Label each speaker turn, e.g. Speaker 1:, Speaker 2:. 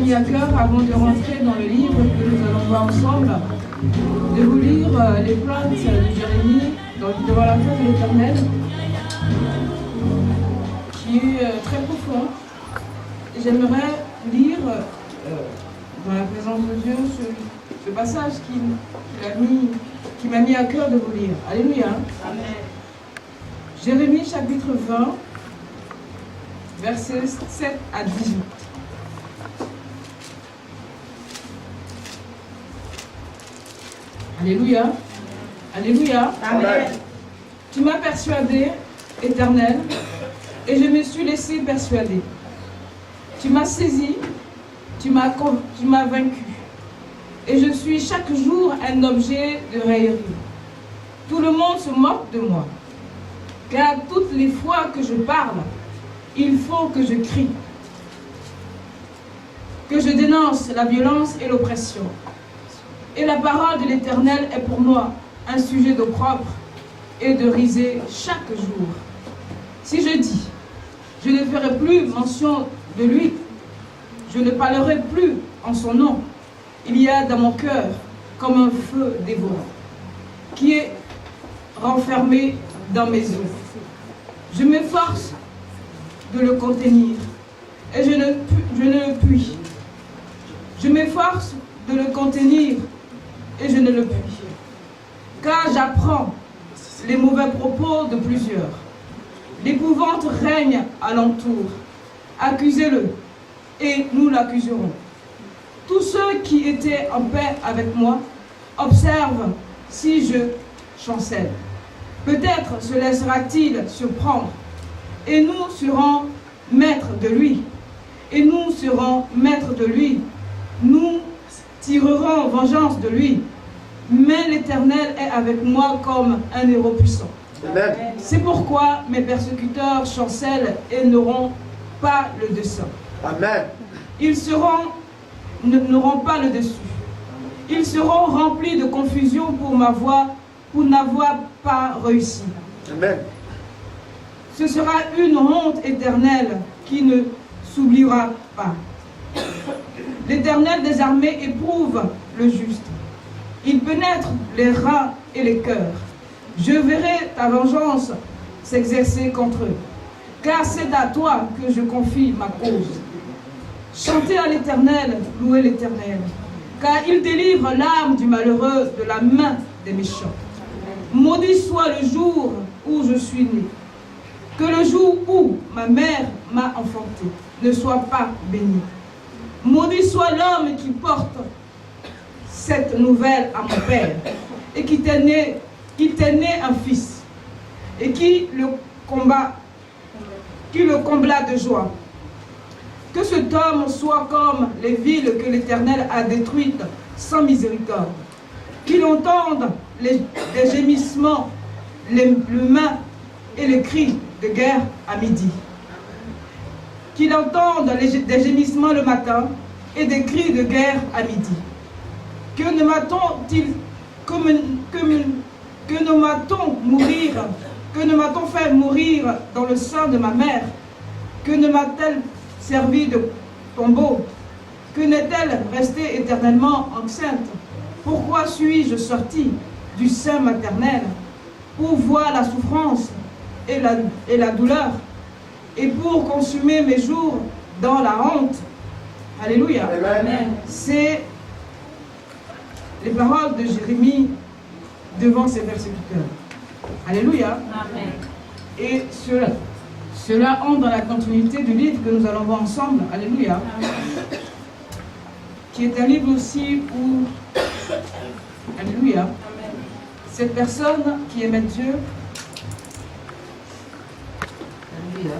Speaker 1: mis à cœur, avant de rentrer dans le livre que nous allons voir ensemble, de vous lire les plaintes de Jérémie devant la face de l'Éternel, qui est très profond. J'aimerais lire dans la présence de Dieu ce passage qui m'a mis à cœur de vous lire. Alléluia. Amen. Jérémie chapitre 20, versets 7 à 18. Alléluia. Alléluia. Amen. Tu m'as persuadé, Éternel, et je me suis laissé persuader. Tu m'as saisi, tu m'as vaincu. Et je suis chaque jour un objet de raillerie. Tout le monde se moque de moi. Car toutes les fois que je parle, il faut que je crie, que je dénonce la violence et l'oppression. Et la parole de l'Éternel est pour moi un sujet d'opprobre et de risée chaque jour. Si je dis, je ne ferai plus mention de lui, je ne parlerai plus en son nom, il y a dans mon cœur comme un feu dévorant, qui est renfermé dans mes os. Je m'efforce de le contenir, et je ne le puis. Je m'efforce de le contenir, et je ne le puis. Car j'apprends les mauvais propos de plusieurs. L'épouvante règne alentour. Accusez-le, et nous l'accuserons. Tous ceux qui étaient en paix avec moi observent si je chancelle. Peut-être se laissera-t-il surprendre, et nous serons maîtres de lui. Et nous serons maîtres de lui. Nous tirerons vengeance de lui. Mais l'Éternel est avec moi comme un héros puissant. C'est pourquoi mes persécuteurs chancellent et n'auront pas le dessein.
Speaker 2: Amen.
Speaker 1: Ils n'auront pas le dessus. Ils seront remplis de confusion pour n'avoir pas réussi.
Speaker 2: Amen.
Speaker 1: Ce sera une honte éternelle qui ne s'oubliera pas. L'Éternel des armées éprouve le juste. Il pénètre les reins et les cœurs. Je verrai ta vengeance s'exercer contre eux. Car c'est à toi que je confie ma cause. Chantez à l'Éternel, louez l'Éternel. Car il délivre l'âme du malheureux de la main des méchants. Maudit soit le jour où je suis né. Que le jour où ma mère m'a enfanté ne soit pas béni. Maudit soit l'homme qui porte cette nouvelle à mon père et qu'il t'est né un fils et qui le combla de joie. Que cet homme soit comme les villes que l'Éternel a détruites sans miséricorde. Qu'il entende les gémissements, les mains et les cris de guerre à midi. Qu'il entende des gémissements le matin et des cris de guerre à midi. Que ne m'a-t-on fait mourir dans le sein de ma mère? Que ne m'a-t-elle servi de tombeau? Que n'est-elle restée éternellement enceinte? Pourquoi suis-je sorti du sein maternel pour voir la souffrance et la douleur et pour consumer mes jours dans la honte? Alléluia. Amen. C'est les paroles de Jérémie devant ses persécuteurs. Alléluia. Amen. Et cela entre dans la continuité du livre que nous allons voir ensemble. Alléluia. Amen. Qui est un livre aussi où, alléluia, amen, cette personne qui aimait Dieu, alléluia,